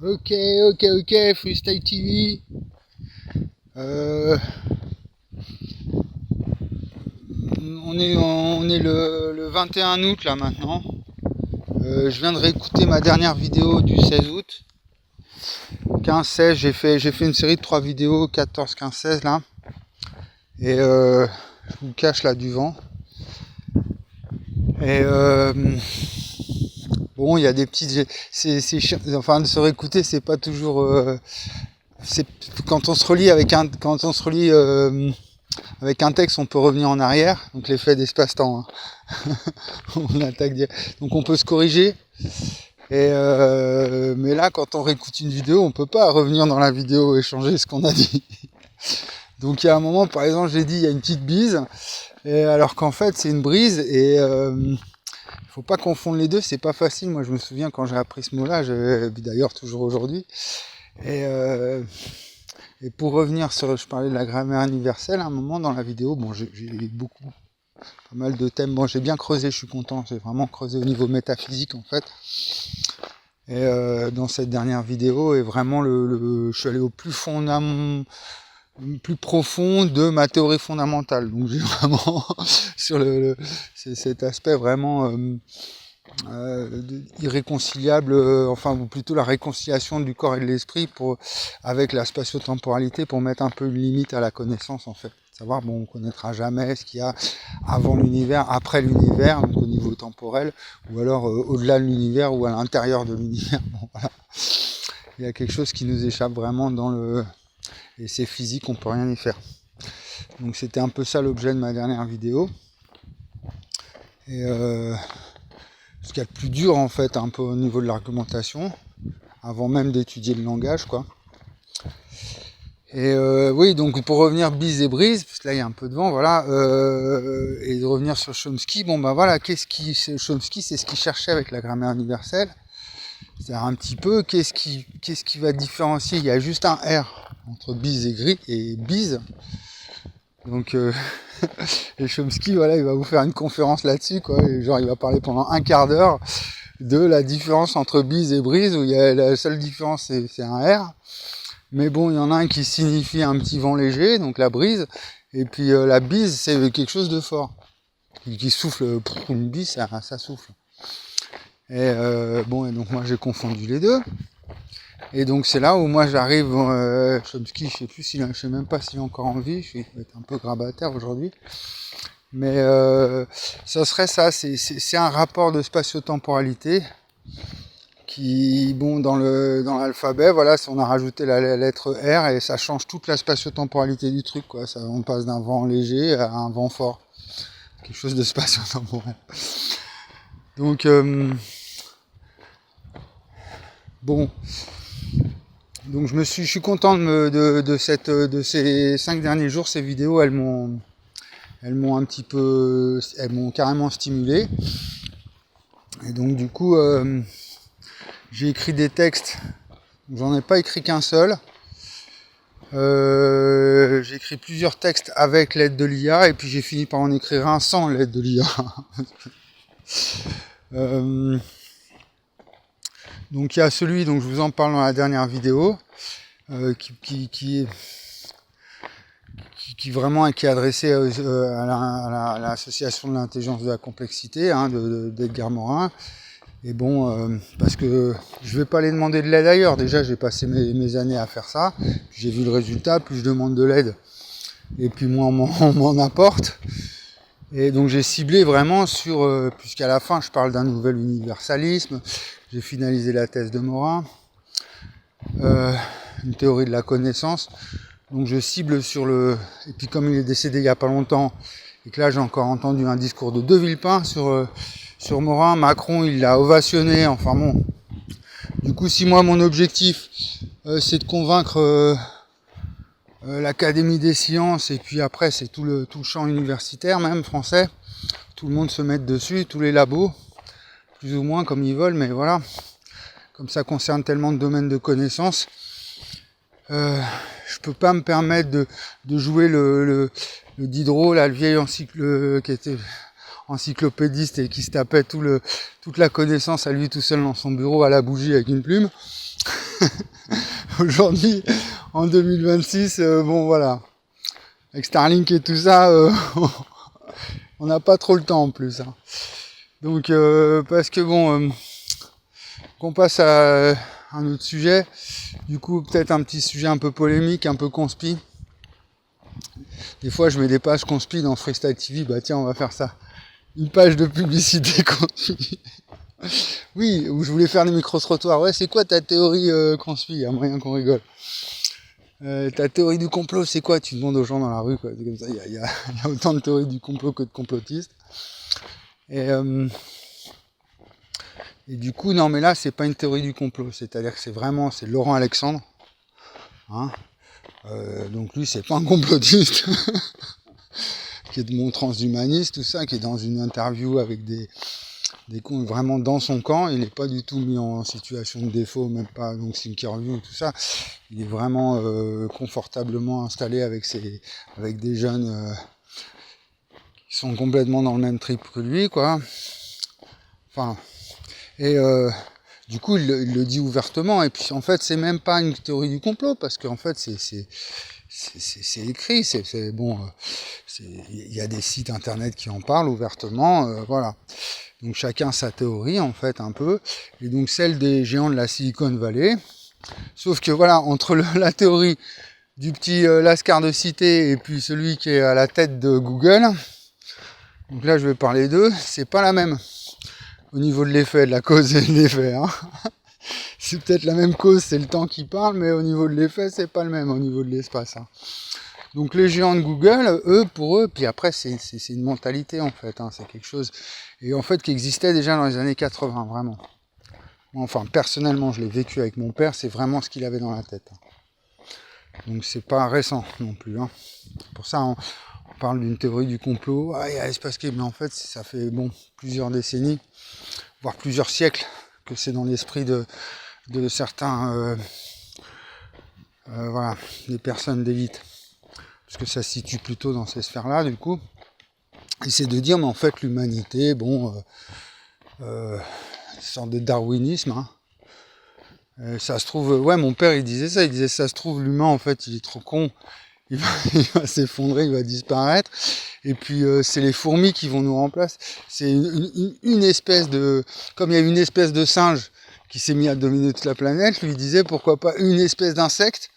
Ok, Freestyle TV. Euh, on est le 21 août là maintenant. Je viens de réécouter ma dernière vidéo du 16 août. 15-16, j'ai fait une série de 3 vidéos, 14, 15, 16 là. Et je vous cache là du vent. Et bon, il y a des petites. Enfin, de se réécouter, c'est pas toujours. Quand on se relie avec un texte, on peut revenir en arrière. Donc l'effet d'espace-temps. Hein. On attaque. Donc on peut se corriger. Et mais là, quand on réécoute une vidéo, on peut pas revenir dans la vidéo et changer ce qu'on a dit. Donc il y a un moment, par exemple, j'ai dit il y a une petite bise, et alors qu'en fait c'est une brise. Et faut pas confondre les deux, c'est pas facile. Moi je me souviens quand j'ai appris ce mot-là, d'ailleurs toujours aujourd'hui. Et, et pour revenir sur, je parlais de la grammaire universelle à un moment dans la vidéo. Bon, j'ai pas mal de thèmes. Bon, j'ai bien creusé, je suis content. J'ai vraiment creusé au niveau métaphysique en fait. Et dans cette dernière vidéo, et vraiment je suis allé au plus profond de ma théorie fondamentale. Donc j'ai vraiment sur c'est cet aspect vraiment irréconciliable, enfin ou plutôt la réconciliation du corps et de l'esprit avec la spatio-temporalité, pour mettre un peu une limite à la connaissance en fait. Savoir, bon, on connaîtra jamais ce qu'il y a avant l'univers, après l'univers, donc au niveau temporel, ou alors au-delà de l'univers ou à l'intérieur de l'univers. Bon, voilà. Il y a quelque chose qui nous échappe vraiment et c'est physique, on peut rien y faire. Donc c'était un peu ça l'objet de ma dernière vidéo. Et ce qu'il y a de plus dur en fait, un peu au niveau de l'argumentation, avant même d'étudier le langage, quoi. Et oui, donc pour revenir bise et brise, parce que là il y a un peu de vent, voilà, et de revenir sur Chomsky, bon bah voilà, Chomsky, c'est ce qu'il cherchait avec la grammaire universelle. C'est-à-dire un petit peu, qu'est-ce qui va différencier? Il y a juste un R entre bise et bise. Donc et Chomsky, voilà, il va vous faire une conférence là-dessus, quoi. Et genre il va parler pendant un quart d'heure de la différence entre bise et brise, où il y a la seule différence c'est un R. Mais bon, il y en a un qui signifie un petit vent léger, donc la brise, et puis la bise, c'est quelque chose de fort. Qui souffle, une bise, ça souffle. Et bon, et donc moi j'ai confondu les deux. Et donc c'est là où moi j'arrive, Chomsky, je sais même pas s'il est encore en vie, je vais être un peu grabataire aujourd'hui. Mais ça serait ça, c'est un rapport de spatio-temporalité qui, bon, dans l'alphabet, voilà, on a rajouté la lettre R et ça change toute la spatio-temporalité du truc, quoi. Ça, on passe d'un vent léger à un vent fort, quelque chose de spatio-temporel. Donc bon, donc je suis content de ces 5 derniers jours. Ces vidéos, elles m'ont carrément stimulé. Et donc du coup, j'ai écrit des textes. J'en ai pas écrit qu'un seul. J'ai écrit plusieurs textes avec l'aide de l'IA, et puis j'ai fini par en écrire un sans l'aide de l'IA. Donc il y a celui dont je vous en parle dans la dernière vidéo, qui vraiment qui est adressé à l'association de l'intelligence de la complexité, hein, d'Edgar Morin. Et bon, parce que je vais pas aller demander de l'aide ailleurs. Déjà, j'ai passé mes années à faire ça. Puis j'ai vu le résultat. Plus je demande de l'aide, et puis moins on m'en apporte. Et donc j'ai ciblé vraiment sur, puisqu'à la fin je parle d'un nouvel universalisme. J'ai finalisé la thèse de Morin, une théorie de la connaissance. Donc je cible sur et puis comme il est décédé il y a pas longtemps, et que là j'ai encore entendu un discours de De Villepin sur Morin, Macron il l'a ovationné, enfin bon. Du coup, si moi mon objectif c'est de convaincre l'Académie des sciences, et puis après c'est tout le champ universitaire même français, tout le monde se met dessus, tous les labos, plus ou moins comme ils veulent, mais voilà, comme ça concerne tellement de domaines de connaissances, je peux pas me permettre de jouer le Diderot, là, le vieil encycle qui était encyclopédiste et qui se tapait toute la connaissance à lui tout seul dans son bureau à la bougie avec une plume. Aujourd'hui, en 2026, bon voilà, avec Starlink et tout ça, on n'a pas trop le temps en plus. Hein. Donc, parce que bon, qu'on passe à un autre sujet, du coup peut-être un petit sujet un peu polémique, un peu conspi. Des fois je mets des pages conspi dans Freestyle TV, bah tiens on va faire ça. Une page de publicité conspi. Oui, où je voulais faire des micro-trottoirs. Ouais, c'est quoi ta théorie conspi? Il y a moyen qu'on rigole. Ta théorie du complot, c'est quoi? Tu demandes aux gens dans la rue, quoi. C'est comme ça, il y a autant de théories du complot que de complotistes. Et du coup, non, mais là, c'est pas une théorie du complot. C'est-à-dire que c'est Laurent Alexandre. Hein, donc lui, c'est pas un complotiste. Qui est de mon transhumaniste, tout ça, qui est dans une interview avec des cons vraiment dans son camp. Il n'est pas du tout mis en situation de défaut, même pas donc Thinkerview et tout ça. Il est vraiment confortablement installé avec des jeunes qui sont complètement dans le même trip que lui, quoi. Enfin, et du coup, il le dit ouvertement. Et puis, en fait, c'est même pas une théorie du complot, parce qu'en fait, c'est écrit. Bon. Il y a des sites internet qui en parlent ouvertement. Voilà. Donc, chacun sa théorie, en fait, un peu. Et donc, celle des géants de la Silicon Valley. Sauf que, voilà, entre la théorie du petit Lascar de cité et puis celui qui est à la tête de Google, donc là, je vais parler d'eux, c'est pas la même. Au niveau de l'effet, de la cause et de l'effet. Hein. C'est peut-être la même cause, c'est le temps qui parle, mais au niveau de l'effet, c'est pas le même au niveau de l'espace. Hein. Donc les géants de Google, pour eux, puis après, c'est une mentalité en fait. Hein, c'est quelque chose, et en fait, qui existait déjà dans les années 80, vraiment. Enfin, personnellement, je l'ai vécu avec mon père, c'est vraiment ce qu'il avait dans la tête. Donc c'est pas récent non plus. Hein. Pour ça, on parle d'une théorie du complot. Ah, il y a l'espace qui, mais en fait, ça fait plusieurs décennies, voire plusieurs siècles, que c'est dans l'esprit de certains, voilà, des personnes d'élite, parce que ça se situe plutôt dans ces sphères-là, du coup. Et c'est de dire, mais en fait, l'humanité, une sorte de darwinisme. Hein. Ça se trouve, ouais, mon père, il disait ça se trouve, l'humain, en fait, il est trop con. Il va s'effondrer, il va disparaître. Et puis c'est les fourmis qui vont nous remplacer. C'est une espèce de... Comme il y a une espèce de singe qui s'est mis à dominer toute la planète, lui disait pourquoi pas une espèce d'insecte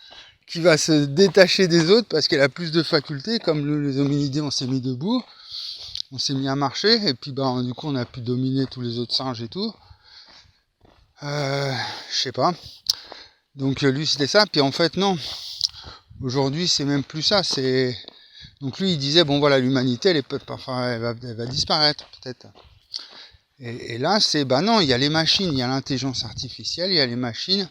qui va se détacher des autres parce qu'elle a plus de facultés. Comme les hominidés, on s'est mis debout, on s'est mis à marcher, et puis du coup on a pu dominer tous les autres singes et tout. Je sais pas. Donc lui c'était ça, puis en fait non. Aujourd'hui, c'est même plus ça. Donc lui, il disait bon voilà, l'humanité, elle va disparaître peut-être. Et là, c'est non, il y a les machines, il y a l'intelligence artificielle, il y a les machines.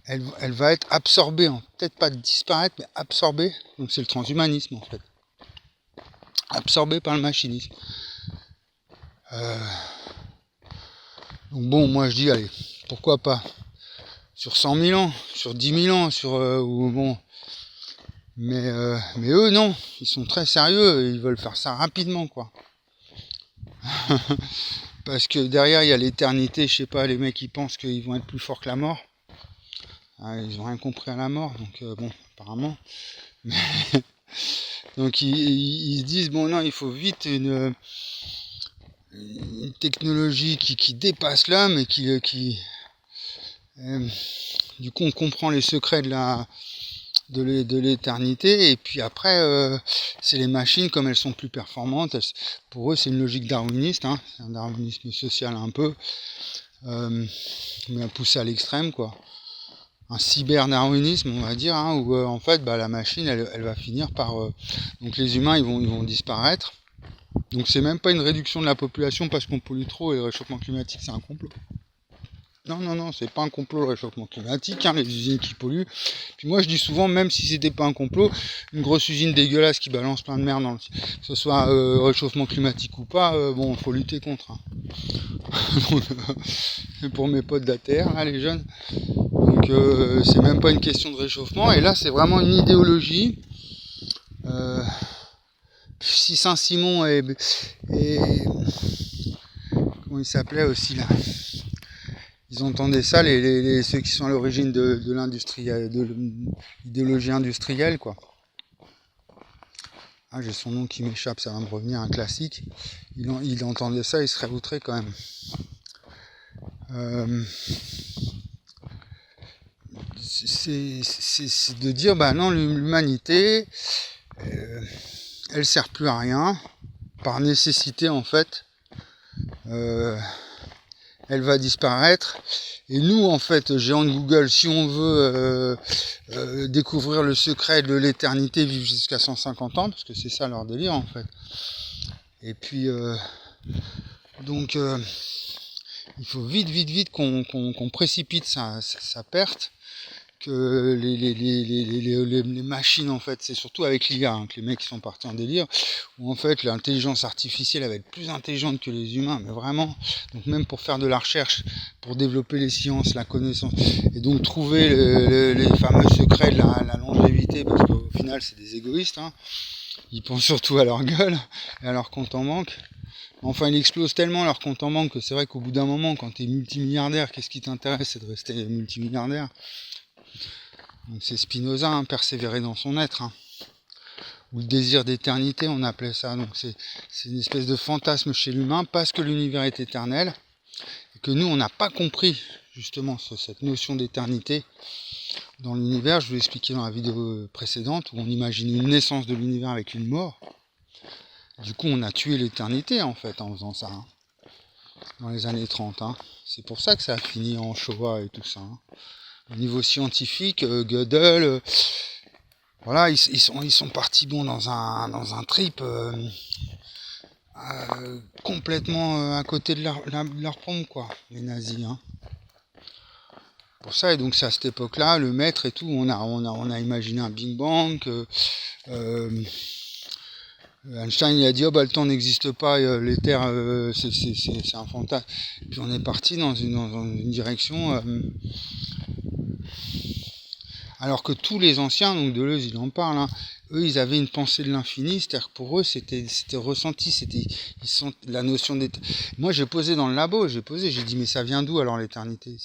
Elle va être absorbée, peut-être pas disparaître, mais absorbée. Donc c'est le transhumanisme en fait, absorbée par le machinisme. Donc bon, moi je dis allez, pourquoi pas sur 100 000 ans, sur 10 000 ans, Mais eux, non, ils sont très sérieux, ils veulent faire ça rapidement, quoi. Parce que derrière, il y a l'éternité, je sais pas, les mecs, ils pensent qu'ils vont être plus forts que la mort. Ils ont rien compris à la mort, donc apparemment. Mais donc ils se disent, bon non, il faut vite une technologie qui dépasse l'homme et qui du coup, on comprend les secrets de l'éternité, et puis après c'est les machines, comme elles sont plus performantes, pour eux c'est une logique darwiniste, hein, c'est un darwinisme social un peu, mais poussé à l'extrême, quoi, un cyber-darwinisme on va dire, hein, où en fait la machine elle va finir par donc les humains ils vont disparaître, donc c'est même pas une réduction de la population parce qu'on pollue trop et le réchauffement climatique c'est un complot. Non, c'est pas un complot le réchauffement climatique, hein, les usines qui polluent. Puis moi je dis souvent, même si c'était pas un complot, une grosse usine dégueulasse qui balance plein de merde, que ce soit réchauffement climatique ou pas, faut lutter contre. Hein. C'est pour mes potes d'ATR, là, les jeunes. Donc c'est même pas une question de réchauffement, et là c'est vraiment une idéologie si Saint-Simon et comment il s'appelait aussi là, ils entendaient ça, ceux qui sont à l'origine de l'idéologie industrielle, quoi. Ah, j'ai son nom qui m'échappe, ça va me revenir, un classique. Il entendait ça, il serait outré quand même. C'est de dire, bah non, l'humanité, elle sert plus à rien, par nécessité en fait, elle va disparaître. Et nous, en fait, géants de Google, si on veut découvrir le secret de l'éternité, vivre jusqu'à 150 ans, parce que c'est ça leur délire en fait. Et puis, donc, il faut vite qu'on précipite sa perte, que les machines, en fait, c'est surtout avec l'IA que les mecs sont partis en délire, où en fait l'intelligence artificielle va être plus intelligente que les humains, mais vraiment, donc même pour faire de la recherche, pour développer les sciences, la connaissance, et donc trouver les fameux secrets de la longévité, parce qu'au final c'est des égoïstes, hein. Ils pensent surtout à leur gueule et à leur compte en banque. Enfin, ils explosent tellement leur compte en banque que c'est vrai qu'au bout d'un moment, quand tu es multimilliardaire, qu'est-ce qui t'intéresse? C'est de rester multimilliardaire. Donc c'est Spinoza, hein, persévérer dans son être, hein. Ou le désir d'éternité, on appelait ça. Donc c'est une espèce de fantasme chez l'humain, parce que l'univers est éternel, et que nous, on n'a pas compris justement cette notion d'éternité dans l'univers. Je vous l'ai expliqué dans la vidéo précédente, où on imagine une naissance de l'univers avec une mort. Du coup, on a tué l'éternité, en fait, en faisant ça, hein, dans les années 30. Hein. C'est pour ça que ça a fini en Shoah et tout ça. Hein. Au niveau scientifique, Gödel, voilà, ils sont partis dans un trip complètement à côté de leur pompe, quoi, les nazis. Hein. Pour ça, et donc c'est à cette époque-là, le maître et tout, on a imaginé un Big Bang. Einstein il a dit le temps n'existe pas, l'éther c'est un fantasme. Puis on est parti dans une direction, alors que tous les anciens, donc Deleuze il en parle, hein, eux ils avaient une pensée de l'infini, c'est-à-dire que pour eux c'était ressenti, la notion d'éternité. Moi j'ai posé dans le labo, j'ai dit mais ça vient d'où alors l'éternité?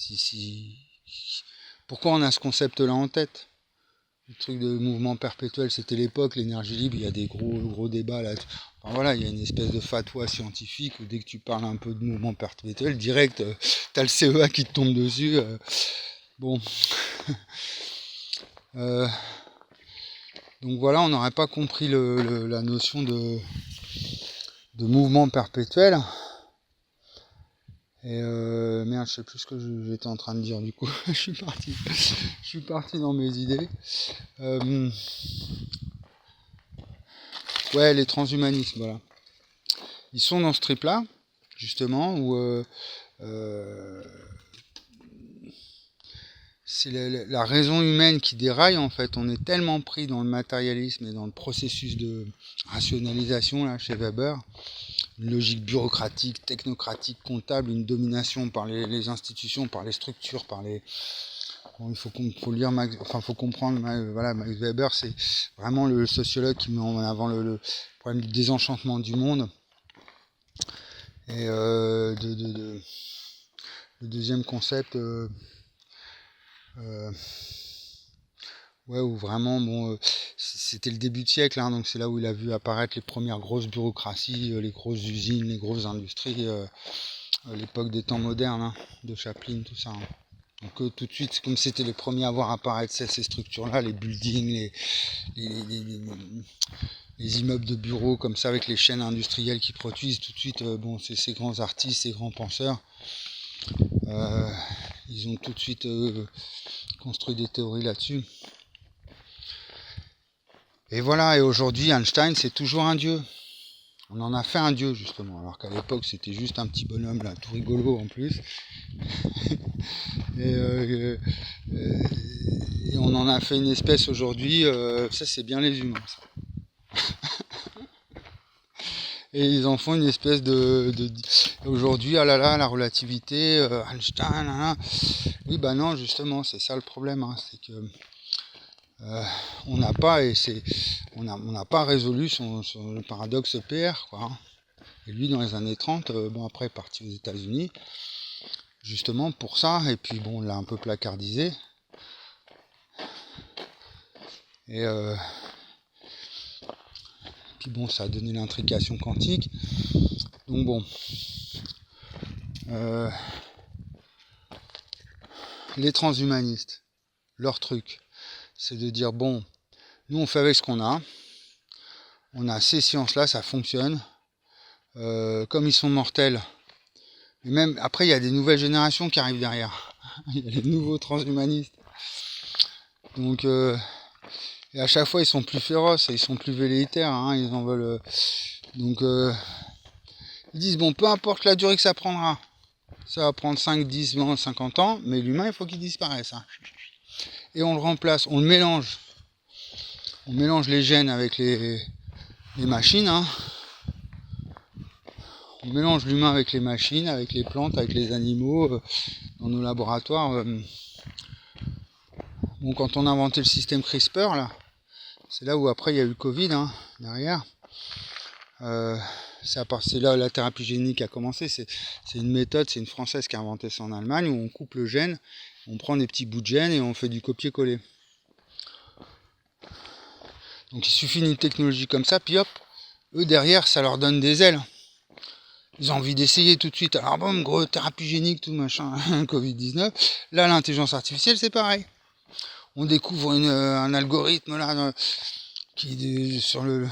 Pourquoi on a ce concept-là en tête? Le truc de mouvement perpétuel, c'était l'époque, l'énergie libre, il y a des gros débats là. Enfin voilà, il y a une espèce de fatwa scientifique où dès que tu parles un peu de mouvement perpétuel, direct, t'as le CEA qui te tombe dessus. Bon. Donc voilà, on n'aurait pas compris la notion de mouvement perpétuel. Et merde, je sais plus ce que j'étais en train de dire du coup. je suis parti dans mes idées. Ouais, les transhumanismes, voilà. Ils sont dans ce trip-là, justement, où c'est la raison humaine qui déraille, en fait. On est tellement pris dans le matérialisme et dans le processus de rationalisation, là, chez Weber. Une logique bureaucratique, technocratique, comptable, une domination par les institutions, par les structures, par les... Bon, faut lire Max, enfin faut comprendre, voilà, Max Weber, c'est vraiment le sociologue qui met en avant le problème du désenchantement du monde. Et le deuxième concept, ouais, où vraiment, bon, c'était le début de siècle, hein, donc c'est là où il a vu apparaître les premières grosses bureaucraties, les grosses usines, les grosses industries, l'époque des temps modernes, hein, de Chaplin, tout ça. Hein. Donc tout de suite, comme c'était les premiers à voir apparaître ces structures-là, les buildings, les immeubles de bureaux comme ça, avec les chaînes industrielles qui produisent, tout de suite, bon, ces grands artistes, ces grands penseurs, ils ont tout de suite construit des théories là-dessus. Et voilà, et aujourd'hui, Einstein, c'est toujours un dieu. On en a fait un dieu, justement, alors qu'à l'époque, c'était juste un petit bonhomme, là, tout rigolo en plus. Et on en a fait une espèce aujourd'hui, ça c'est bien les humains, ça. Et ils en font une espèce aujourd'hui, ah là là, la relativité, Einstein, là, là. Oui, bah non, justement, c'est ça le problème, hein, c'est que on n'a pas résolu le paradoxe EPR, quoi. Et lui, dans les années 30, après, est parti aux États-Unis, justement pour ça, et puis bon, on l'a un peu placardisé. Et puis bon, ça a donné l'intrication quantique. Donc bon, les transhumanistes, leur truc, c'est de dire, bon, nous on fait avec ce qu'on a ces sciences-là, ça fonctionne. Comme ils sont mortels, et même après il y a des nouvelles générations qui arrivent derrière. Il y a les nouveaux transhumanistes. Donc et à chaque fois ils sont plus féroces, ils sont plus velléitaires, ils en veulent. Donc ils disent bon, peu importe la durée que ça prendra, ça va prendre 5, 10, 20, 50 ans, mais l'humain il faut qu'il disparaisse. Et on le remplace, on le mélange. On mélange les gènes avec les machines. On mélange l'humain avec les machines, avec les plantes, avec les animaux, dans nos laboratoires. Bon, quand on a inventé le système CRISPR, là, c'est là où après il y a eu le Covid, derrière. C'est là où la thérapie génique a commencé. C'est une méthode, c'est une Française qui a inventé ça en Allemagne, où on coupe le gène, on prend des petits bouts de gène et on fait du copier-coller. Donc il suffit d'une technologie comme ça, puis hop, eux derrière, ça leur donne des ailes. Ils ont envie d'essayer tout de suite. Alors bon, gros, thérapie génique, tout machin, Covid-19. Là, l'intelligence artificielle, c'est pareil. On découvre un algorithme là qui est sur le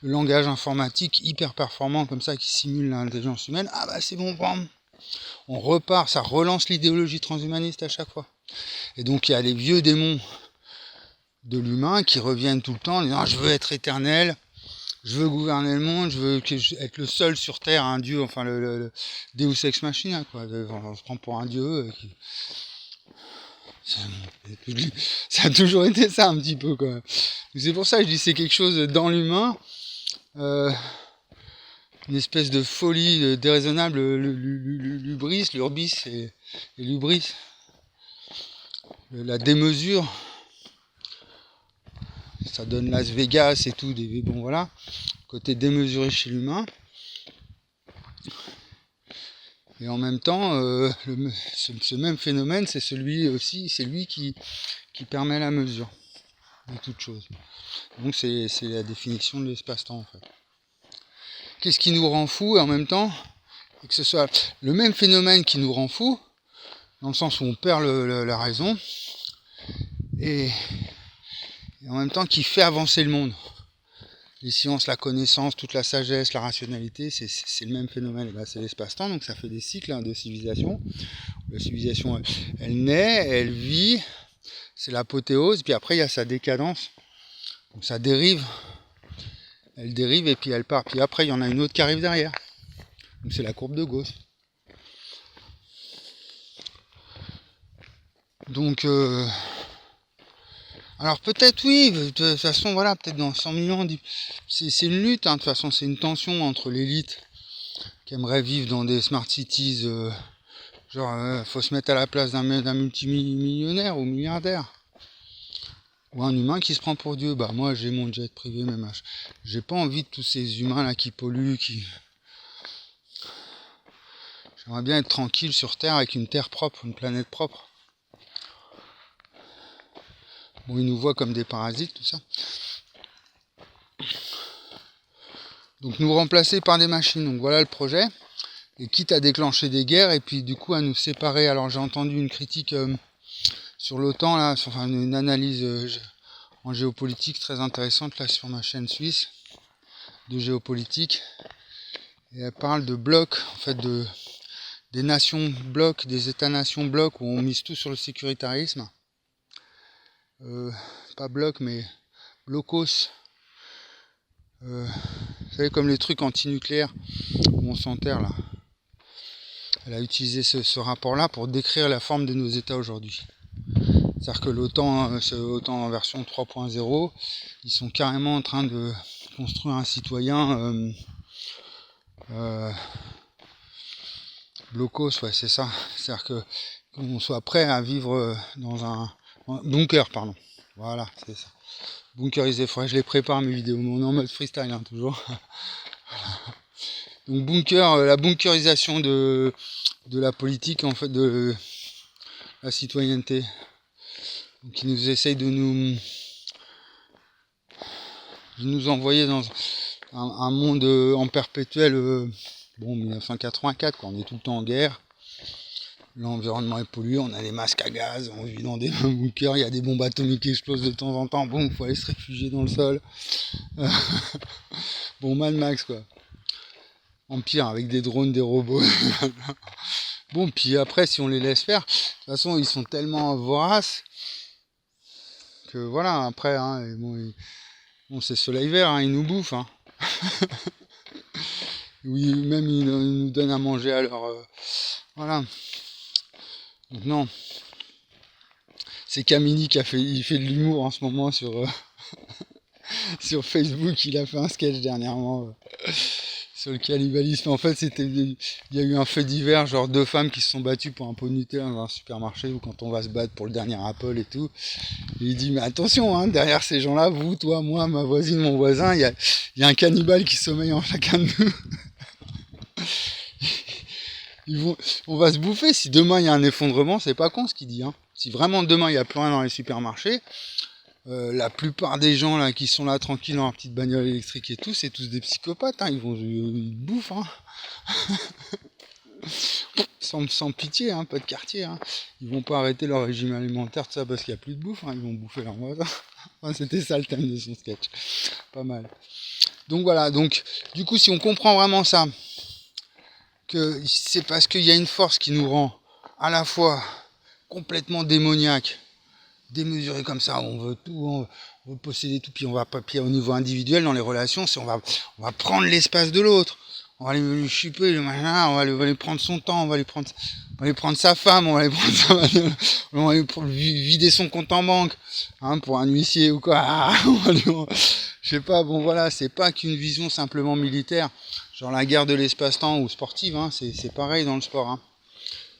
langage informatique hyper performant comme ça, qui simule l'intelligence humaine. Ah bah c'est bon, bam. On repart, ça relance l'idéologie transhumaniste à chaque fois. Et donc il y a les vieux démons de l'humain qui reviennent tout le temps en disant je veux être éternel. Je veux gouverner le monde, je veux être le seul sur Terre, un dieu, enfin le Deus Ex Machina, quoi. On se prend pour un dieu. Ça a toujours été ça un petit peu, quoi. C'est pour ça que je dis c'est quelque chose dans l'humain, une espèce de folie déraisonnable, l'ubris, l'urbis et l'ubris, la démesure. Ça donne Las Vegas et tout, bon voilà, côté démesuré chez l'humain. Et en même temps, ce même phénomène, c'est lui qui permet la mesure de toute chose. Donc c'est la définition de l'espace-temps en fait. Qu'est-ce qui nous rend fous et en même temps, que ce soit le même phénomène qui nous rend fous, dans le sens où on perd la raison, et en même temps qui fait avancer le monde. Les sciences, la connaissance, toute la sagesse, la rationalité, c'est le même phénomène. Là, c'est l'espace-temps, donc ça fait des cycles de civilisation. La civilisation, elle naît, elle vit, c'est l'apothéose, puis après il y a sa décadence. Donc ça dérive, elle dérive et puis elle part. Puis après il y en a une autre qui arrive derrière. Donc c'est la courbe de Gauss. Donc alors peut-être oui, de toute façon voilà, peut-être dans 100 millions, c'est une lutte, de toute façon c'est une tension entre l'élite qui aimerait vivre dans des smart cities, faut se mettre à la place d'un multimillionnaire ou milliardaire, ou un humain qui se prend pour Dieu. Bah moi j'ai mon jet privé, même j'ai pas envie de tous ces humains là qui polluent, j'aimerais bien être tranquille sur Terre avec une Terre propre, une planète propre. Bon, ils nous voient comme des parasites, tout ça. Donc nous remplacer par des machines. Donc voilà le projet. Et quitte à déclencher des guerres et puis du coup à nous séparer. Alors j'ai entendu une critique sur l'OTAN, là, enfin une analyse en géopolitique très intéressante là sur ma chaîne suisse de géopolitique. Et elle parle de blocs, en fait des nations blocs, des États-nations blocs où on mise tout sur le sécuritarisme. Pas bloc mais blocos. Vous savez, comme les trucs antinucléaires où on s'enterre là. Elle a utilisé ce rapport-là pour décrire la forme de nos États aujourd'hui. C'est-à-dire que l'OTAN, c'est l'OTAN en version 3.0, ils sont carrément en train de construire un citoyen blocos, ouais, c'est ça. C'est-à-dire qu'on soit prêt à vivre dans un bunker, pardon. Voilà, c'est ça. Bunkeriser, faudrait que je les prépare mes vidéos, mais on est en mode freestyle hein, toujours. Donc la bunkerisation de la politique, en fait, de la citoyenneté. Donc ils nous essayent de nous envoyer dans un monde en perpétuel, 1984, quand on est tout le temps en guerre. L'environnement est pollué, on a des masques à gaz, on vit dans des bunkers, il y a des bombes atomiques qui explosent de temps en temps, bon, faut aller se réfugier dans le sol. Bon, Mad Max, quoi. Empire, avec des drones, des robots. Bon, puis après, si on les laisse faire, de toute façon, ils sont tellement voraces que voilà, après, hein, bon, c'est soleil vert, hein, ils nous bouffent. Hein. Oui, même ils nous donnent à manger à leur... voilà. Donc non. C'est Camini qui il fait de l'humour en ce moment sur, sur Facebook. Il a fait un sketch dernièrement sur le cannibalisme. En fait, il y a eu un fait divers, genre 2 femmes qui se sont battues pour un pot de Nutella dans un supermarché ou quand on va se battre pour le dernier Apple et tout. Et il dit, mais attention, hein, derrière ces gens-là, vous, toi, moi, ma voisine, mon voisin, il y a un cannibale qui sommeille en chacun de nous. On va se bouffer. Si demain il y a un effondrement, c'est pas con ce qu'il dit. Hein. Si vraiment demain il n'y a plus rien dans les supermarchés, la plupart des gens là qui sont là tranquilles dans leur petite bagnole électrique et tout, c'est tous des psychopathes. Hein. Ils bouffent. Hein. sans pitié, hein, pas de quartier. Hein. Ils vont pas arrêter leur régime alimentaire, tout ça parce qu'il n'y a plus de bouffe. Hein. Ils vont bouffer leur voisin. Enfin, c'était ça le thème de son sketch. Pas mal. Donc voilà. Donc du coup, si on comprend vraiment ça, que c'est parce qu'il y a une force qui nous rend à la fois complètement démoniaque, démesuré comme ça, on veut tout, on veut posséder tout, puis on va pas, puis au niveau individuel dans les relations, on va prendre l'espace de l'autre, on va lui chuper le machin, on va lui prendre son temps, on va lui prendre sa femme, on va lui prendre on va lui vider son compte en banque, hein, pour un huissier ou quoi, je sais pas, bon voilà, c'est pas qu'une vision simplement militaire, genre la guerre de l'espace-temps ou sportive, hein, c'est pareil dans le sport. Hein.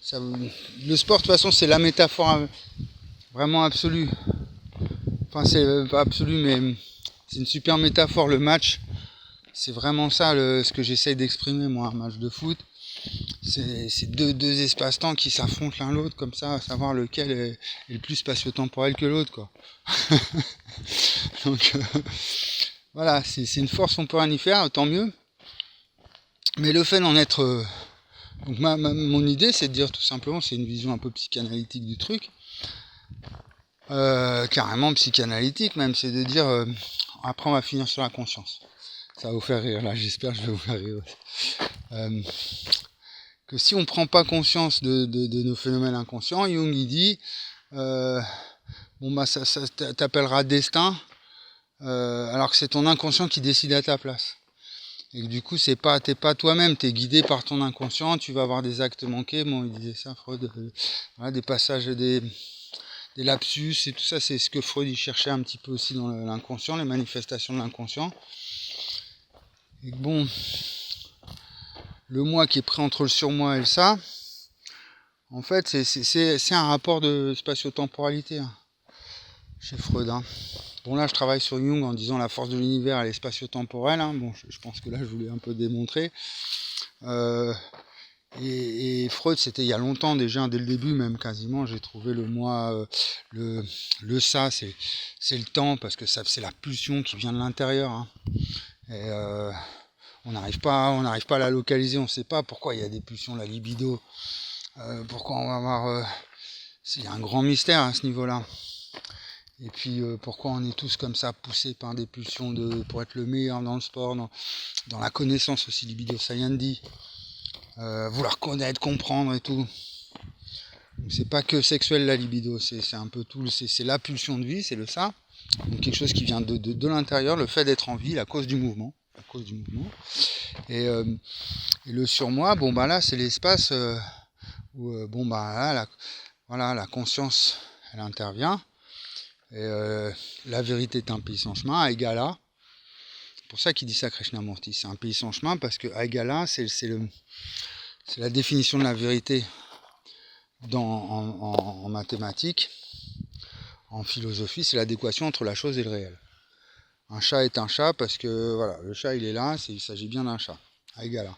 Le sport, de toute façon, c'est la métaphore vraiment absolue. Enfin, c'est pas absolu, mais c'est une super métaphore, le match. C'est vraiment ça ce que j'essaye d'exprimer, moi, un match de foot. C'est deux espaces-temps qui s'affrontent l'un l'autre, comme ça, à savoir lequel est le plus spatio-temporel que l'autre, quoi. Donc, voilà, c'est une force, on peut rien y faire, tant mieux. Mais le fait d'en être... donc mon idée, c'est de dire tout simplement, c'est une vision un peu psychanalytique du truc. Carrément psychanalytique même, c'est de dire... après, on va finir sur la conscience. Ça va vous faire rire, là, j'espère que je vais vous faire rire. Que si on prend pas conscience de nos phénomènes inconscients, Jung, il dit... bon, bah, ça t'appellera destin, alors que c'est ton inconscient qui décide à ta place. Et que du coup, t'es pas toi-même, t'es guidé par ton inconscient, tu vas avoir des actes manqués, bon, il disait ça, Freud, voilà, des passages, des lapsus, et tout ça, c'est ce que Freud, il cherchait un petit peu aussi dans l'inconscient, les manifestations de l'inconscient. Et que bon, le moi qui est pris entre le surmoi et le ça, en fait, c'est un rapport de spatio-temporalité, hein, chez Freud, hein. Bon, là, je travaille sur Jung en disant la force de l'univers, elle est spatio-temporelle. Hein. Bon, je pense que là, je voulais un peu démontrer. Et Freud, c'était il y a longtemps déjà, dès le début même quasiment, j'ai trouvé le moi, le ça, c'est le temps, parce que ça, c'est la pulsion qui vient de l'intérieur. Hein. Et on n'arrive pas à la localiser, on ne sait pas pourquoi il y a des pulsions, la libido. Pourquoi on va avoir... il y a un grand mystère à ce niveau-là. Et puis pourquoi on est tous comme ça poussés par des pulsions pour être le meilleur dans le sport, dans la connaissance aussi, libido sayandi, vouloir connaître, comprendre et tout. Donc c'est pas que sexuel la libido, c'est un peu tout, c'est la pulsion de vie, c'est le ça. Donc quelque chose qui vient de l'intérieur, le fait d'être en vie, la cause du mouvement. Et le surmoi, bon bah là c'est l'espace où bon bah là, voilà, la conscience elle intervient. Et la vérité est un pays sans chemin, à Égala. C'est pour ça qu'il dit ça Krishnamurti, c'est un pays sans chemin, parce que à Égala, c'est la définition de la vérité en mathématiques, en philosophie, c'est l'adéquation entre la chose et le réel. Un chat est un chat parce que voilà, le chat il est là, il s'agit bien d'un chat, à égal A.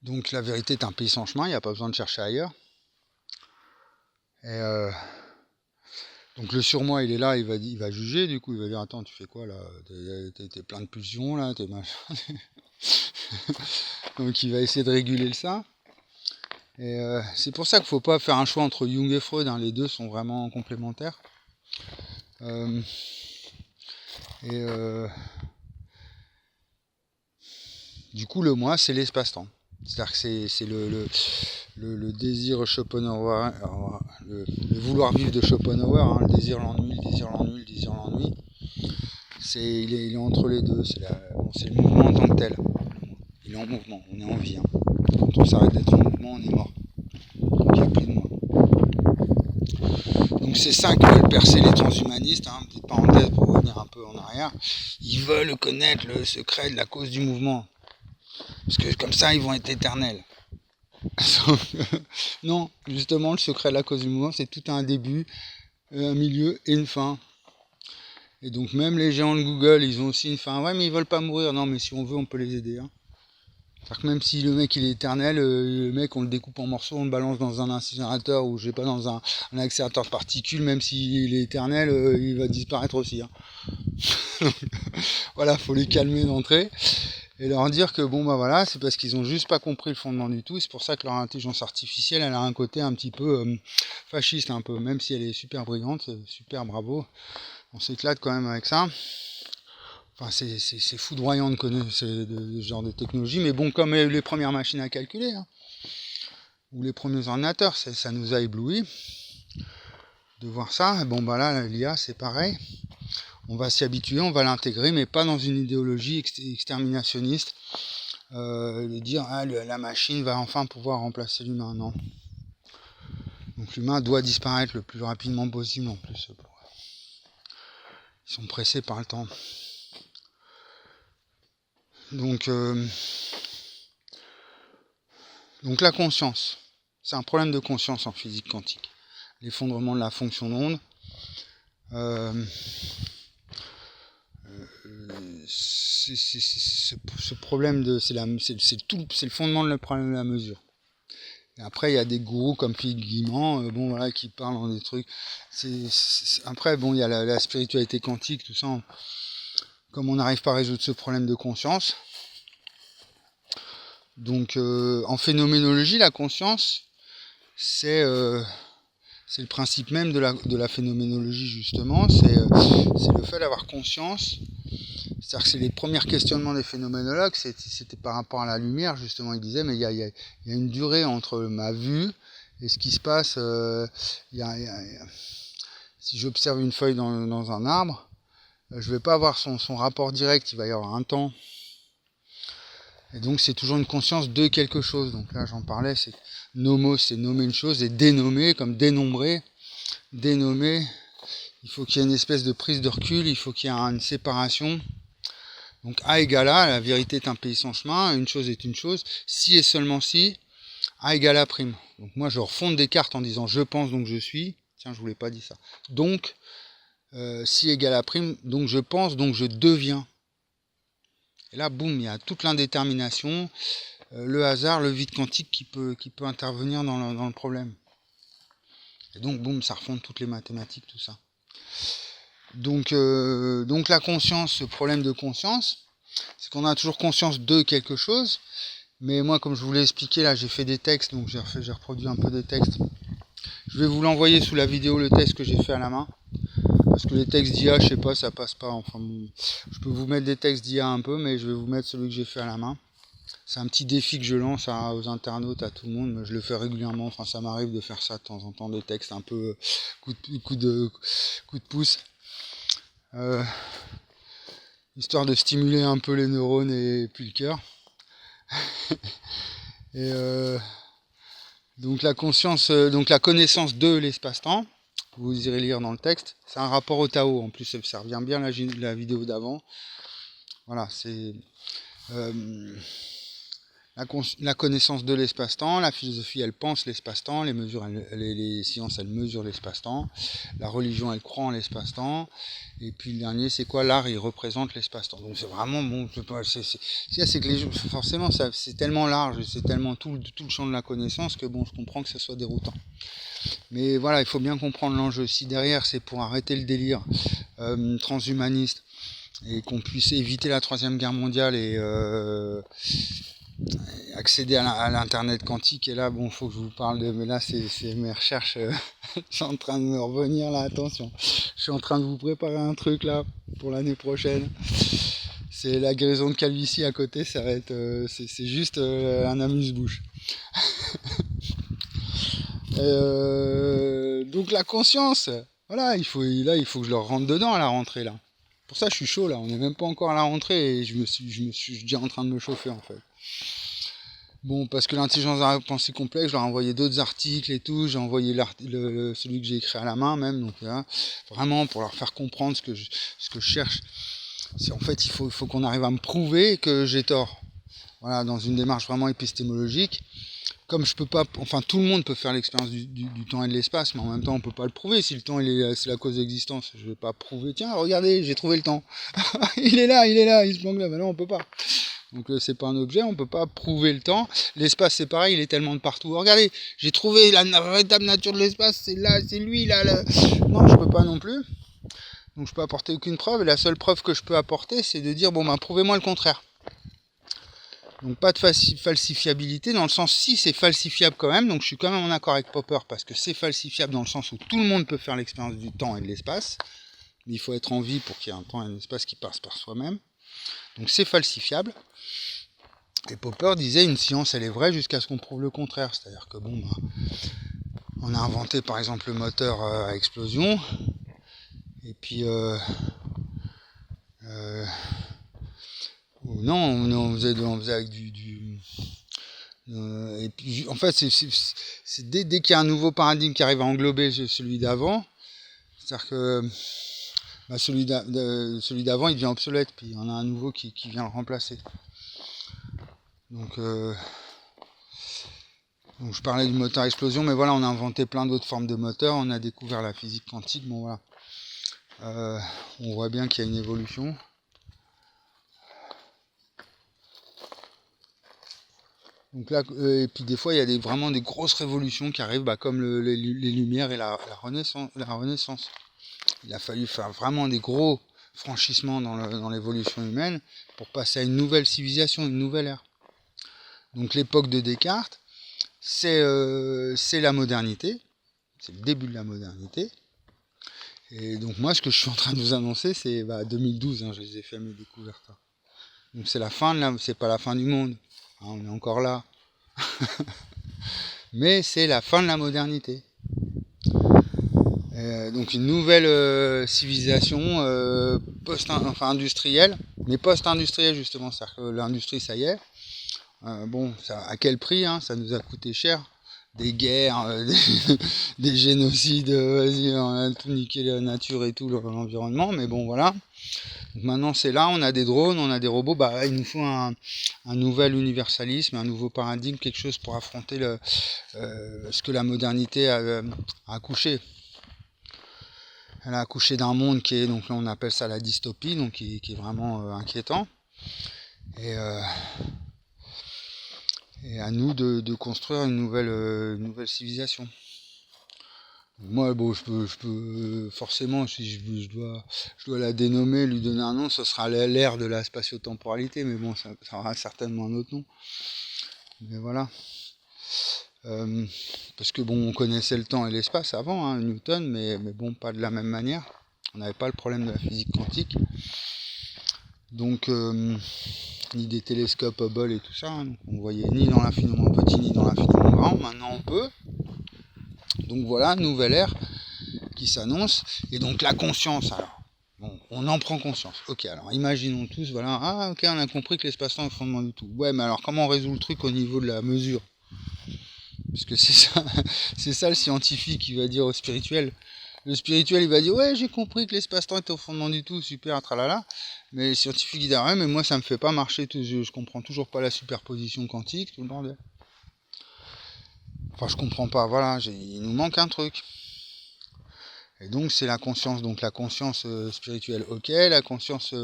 Donc la vérité est un pays sans chemin, il n'y a pas besoin de chercher ailleurs. Et donc le surmoi il est là, il va juger, du coup il va dire attends tu fais quoi là, t'es plein de pulsions là, t'es machin. Donc il va essayer de réguler ça. Et c'est pour ça qu'il ne faut pas faire un choix entre Jung et Freud, hein, les deux sont vraiment complémentaires. Du coup le moi c'est l'espace-temps. C'est-à-dire que c'est le désir Schopenhauer, le vouloir vivre de Schopenhauer, hein, le désir l'ennui, le désir l'ennui, le désir l'ennui. Il est entre les deux, c'est le mouvement en tant que tel. Il est en mouvement, on est en vie. Hein. Quand on s'arrête d'être en mouvement, on est mort. Donc il n'y a plus de moi. Donc c'est ça que veulent percer les transhumanistes, hein, petite parenthèse pour revenir un peu en arrière. Ils veulent connaître le secret de la cause du mouvement. Parce que comme ça, ils vont être éternels. Non, justement, le secret de la cause du mouvement, c'est tout un début, un milieu et une fin. Et donc même les géants de Google, ils ont aussi une fin. Ouais, mais ils veulent pas mourir. Non, mais si on veut, on peut les aider. Hein. C'est-à-dire que même si le mec il est éternel, le mec on le découpe en morceaux, on le balance dans un incinérateur ou je sais pas dans un accélérateur de particules, même s'il est éternel, il va disparaître aussi. Hein. Voilà, faut les calmer d'entrée et leur dire que bon bah voilà, c'est parce qu'ils ont juste pas compris le fondement du tout. C'est pour ça que leur intelligence artificielle, elle a un côté un petit peu fasciste un peu, même si elle est super brillante, super bravo. On s'éclate quand même avec ça. Enfin, c'est foudroyant de connaître ce genre de technologie, mais bon, comme les premières machines à calculer, hein, ou les premiers ordinateurs, ça nous a éblouis de voir ça. Bon, bah là, l'IA, c'est pareil. On va s'y habituer, on va l'intégrer, mais pas dans une idéologie exterminationniste, de dire ah, la machine va enfin pouvoir remplacer l'humain. Non. Donc l'humain doit disparaître le plus rapidement possible en plus. Ils sont pressés par le temps. Donc la conscience, c'est un problème de conscience en physique quantique. L'effondrement de la fonction d'onde, ce problème c'est le fondement de le problème de la mesure. Et après il y a des gourous comme Philippe Guimand, bon voilà, qui parlent dans des trucs. Après bon il y a la spiritualité quantique, tout ça. Comme on n'arrive pas à résoudre ce problème de conscience. Donc en phénoménologie, la conscience, c'est le principe même de la phénoménologie justement, c'est le fait d'avoir conscience. C'est-à-dire que c'est les premiers questionnements des phénoménologues, c'était par rapport à la lumière justement, ils disaient mais il y a une durée entre ma vue et ce qui se passe, si j'observe une feuille dans un arbre, je vais pas avoir son rapport direct, il va y avoir un temps. Et donc c'est toujours une conscience de quelque chose. Donc là j'en parlais, c'est nomos, c'est nommer une chose, et dénommer comme dénombrer, dénommer. Il faut qu'il y ait une espèce de prise de recul, il faut qu'il y ait une séparation. Donc A égale A, la vérité est un pays sans chemin, une chose est une chose, si et seulement si, A égale A prime. Donc moi je refonde des cartes en disant je pense donc je suis, tiens je voulais pas dire ça. Donc si égale A prime, donc je pense donc je deviens. Et là, boum, il y a toute l'indétermination, le hasard, le vide quantique qui peut intervenir dans le problème. Et donc, boum, ça refonde toutes les mathématiques, tout ça. Donc la conscience, ce problème de conscience, c'est qu'on a toujours conscience de quelque chose. Mais moi, comme je vous l'ai expliqué, là, j'ai fait des textes, donc j'ai reproduit un peu des textes. Je vais vous l'envoyer sous la vidéo, le texte que j'ai fait à la main. Parce que les textes d'IA, je sais pas, ça passe pas. Enfin, je peux vous mettre des textes d'IA un peu, mais je vais vous mettre celui que j'ai fait à la main. C'est un petit défi que je lance aux internautes, à tout le monde. Je le fais régulièrement. Enfin, ça m'arrive de faire ça de temps en temps, des textes un peu coup de pouce, histoire de stimuler un peu les neurones et puis le cœur. Et donc la conscience, donc la connaissance de l'espace-temps. Vous irez lire dans le texte. C'est un rapport au Tao. En plus, ça revient bien la vidéo d'avant. Voilà, c'est la connaissance de l'espace-temps, la philosophie elle pense l'espace-temps, les sciences elles mesurent l'espace-temps, la religion elle croit en l'espace-temps, et puis le dernier c'est quoi? L'art il représente l'espace-temps. Donc c'est vraiment bon, c'est que les gens, forcément c'est tellement large, c'est tellement tout le champ de la connaissance que bon je comprends que ça soit déroutant. Mais voilà, il faut bien comprendre l'enjeu. Si derrière c'est pour arrêter le délire transhumaniste et qu'on puisse éviter la 3e guerre mondiale et accéder à l'internet quantique, et là bon faut que je vous parle de, mais là c'est mes recherches sont en train de me revenir là, attention, je suis en train de vous préparer un truc là pour l'année prochaine, c'est la guérison de calvitie à côté, ça va être c'est juste un amuse-bouche. Donc la conscience, voilà, il faut que je leur rentre dedans à la rentrée là. Pour ça je suis chaud là, on n'est même pas encore à la rentrée et je suis déjà en train de me chauffer en fait. Bon, parce que l'intelligence de la pensée complexe, je leur ai envoyé d'autres articles et tout, j'ai envoyé celui que j'ai écrit à la main même, donc là, vraiment pour leur faire comprendre ce que je cherche. C'est en fait il faut qu'on arrive à me prouver que j'ai tort. Voilà, dans une démarche vraiment épistémologique. Comme je peux pas, enfin tout le monde peut faire l'expérience du temps et de l'espace, mais en même temps on peut pas le prouver. Si le temps c'est la cause d'existence, je vais pas prouver. Tiens, regardez, j'ai trouvé le temps. il est là, il se manque là. Mais non, on peut pas. Donc c'est pas un objet, on peut pas prouver le temps. L'espace c'est pareil, il est tellement de partout. Regardez, j'ai trouvé la véritable nature de l'espace. C'est là, c'est lui là. Non, je peux pas non plus. Donc je peux apporter aucune preuve. Et la seule preuve que je peux apporter, c'est de dire bon ben prouvez-moi le contraire. Donc pas de falsifiabilité, dans le sens si c'est falsifiable quand même, donc je suis quand même en accord avec Popper parce que c'est falsifiable dans le sens où tout le monde peut faire l'expérience du temps et de l'espace, mais il faut être en vie pour qu'il y ait un temps et un espace qui passent par soi-même. Donc c'est falsifiable. Et Popper disait une science elle est vraie jusqu'à ce qu'on prouve le contraire, c'est-à-dire que bon, on a inventé par exemple le moteur à explosion, et puis non, on faisait avec et puis, en fait, c'est dès qu'il y a un nouveau paradigme qui arrive à englober celui d'avant, c'est-à-dire que celui d'avant il devient obsolète, puis il y en a un nouveau qui vient le remplacer. Donc je parlais du moteur à explosion, mais voilà, on a inventé plein d'autres formes de moteurs, on a découvert la physique quantique, bon voilà. On voit bien qu'il y a une évolution. Donc là, et puis des fois il y a vraiment des grosses révolutions qui arrivent, comme les Lumières et la Renaissance. Il a fallu faire vraiment des gros franchissements dans l'évolution humaine pour passer à une nouvelle civilisation, une nouvelle ère. Donc l'époque de Descartes, c'est la modernité, c'est le début de la modernité. Et donc moi ce que je suis en train de vous annoncer, c'est 2012, je les ai fait mes découvertes. Donc c'est c'est pas la fin du monde. On est encore là. Mais c'est la fin de la modernité. Donc une nouvelle civilisation industrielle, mais post-industrielle justement, c'est-à-dire que l'industrie ça y est. À quel prix ça nous a coûté cher. Des guerres, des génocides, on a tout niqué la nature et tout, l'environnement, mais bon voilà. Donc maintenant c'est là, on a des drones, on a des robots, il nous faut un nouvel universalisme, un nouveau paradigme, quelque chose pour affronter ce que la modernité a accouché. Elle a accouché d'un monde qui est, donc là on appelle ça la dystopie, donc qui est vraiment inquiétant. Et à nous de construire une nouvelle civilisation. Moi, je peux forcément, si je dois la dénommer, lui donner un nom, ce sera l'ère de la spatio-temporalité, mais bon, ça aura certainement un autre nom. Mais voilà. Parce que bon, on connaissait le temps et l'espace avant, Newton, mais bon, pas de la même manière. On n'avait pas le problème de la physique quantique. Donc, ni des télescopes Hubble et tout ça. Donc on voyait ni dans l'infiniment petit, ni dans l'infiniment grand. Maintenant, on peut. Donc voilà, nouvelle ère qui s'annonce. Et donc la conscience, alors. Bon, on en prend conscience. Ok, alors imaginons tous, voilà. Ah, ok, on a compris que l'espace-temps est le fondement du tout. Ouais, mais alors comment on résout le truc au niveau de la mesure? Parce que c'est ça le scientifique qui va dire au spirituel. Le spirituel, il va dire, ouais, j'ai compris que l'espace-temps est au fondement du tout, super, tralala. Mais les scientifiques disent ouais, mais moi ça me fait pas marcher, je comprends toujours pas la superposition quantique, tout le bordel. Enfin, je comprends pas, voilà, il nous manque un truc. Et donc c'est la conscience, donc la conscience spirituelle, ok, la conscience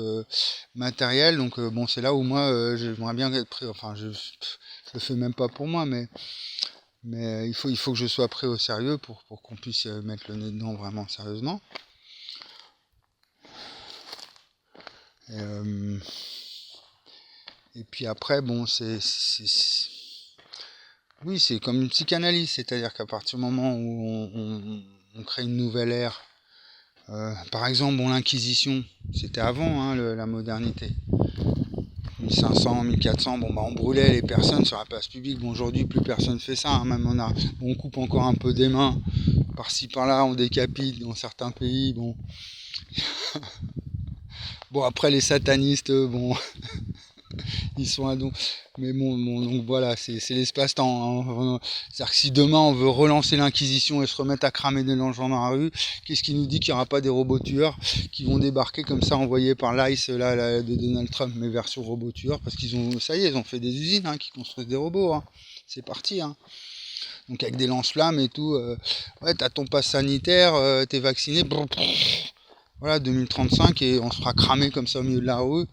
matérielle, donc bon, c'est là où moi j'aimerais bien être pris, enfin je le fais même pas pour moi, mais il faut que je sois pris au sérieux pour qu'on puisse mettre le nez dedans vraiment sérieusement. Et puis après, bon, oui, c'est comme une psychanalyse, c'est-à-dire qu'à partir du moment où on crée une nouvelle ère, par exemple, bon, l'Inquisition, c'était avant hein, la modernité. 1500, 1400, bon, bah, on brûlait les personnes sur la place publique. Bon, aujourd'hui, plus personne fait ça. Hein, même on coupe encore un peu des mains, par-ci, par-là, on décapite dans certains pays. Bon, bon après, les satanistes, bon. Ils sont à donc. Mais bon, donc voilà, c'est l'espace-temps. Hein. C'est-à-dire que si demain on veut relancer l'Inquisition et se remettre à cramer des gens dans la rue, qu'est-ce qui nous dit qu'il n'y aura pas des robots tueurs qui vont débarquer comme ça, envoyés par l'ICE là, de Donald Trump, mais version robot tueur, parce qu'ils ont, ça y est, ils ont fait des usines hein, qui construisent des robots. Hein. C'est parti. Hein. Donc avec des lance-flammes et tout. Ouais, t'as ton pass sanitaire, t'es vacciné. Voilà, 2035 et on se fera cramer comme ça au milieu de la rue.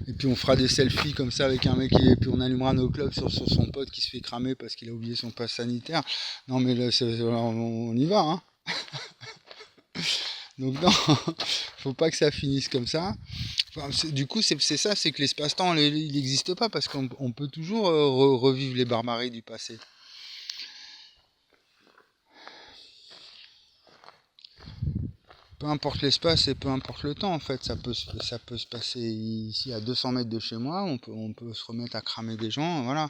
Et puis on fera des selfies comme ça avec un mec et puis on allumera nos clubs sur son pote qui se fait cramer parce qu'il a oublié son passe sanitaire. Non mais là on y va hein. Donc non, faut pas que ça finisse comme ça. Enfin, du coup c'est ça, c'est que l'espace-temps il n'existe pas parce qu'on peut toujours revivre les barbaries du passé. Peu importe l'espace et peu importe le temps en fait, ça peut se passer ici à 200 mètres de chez moi, on peut se remettre à cramer des gens, voilà,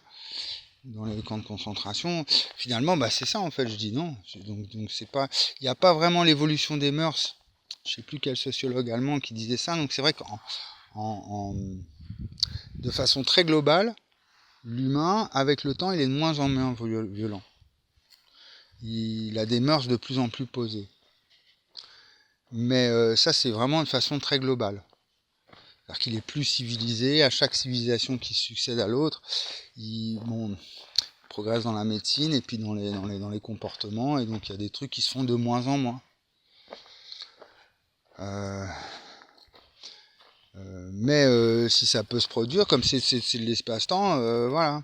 dans les camps de concentration. Finalement, bah c'est ça en fait, je dis non. Donc c'est pas, il n'y a pas vraiment l'évolution des mœurs. Je sais plus quel sociologue allemand qui disait ça. Donc c'est vrai de façon très globale, l'humain avec le temps, il est de moins en moins violent. Il a des mœurs de plus en plus posées. Mais ça, c'est vraiment de façon très globale. C'est-à-dire qu'il est plus civilisé, à chaque civilisation qui succède à l'autre, il progresse dans la médecine et puis dans les comportements, et donc il y a des trucs qui se font de moins en moins. Mais si ça peut se produire, comme c'est de l'espace-temps, voilà.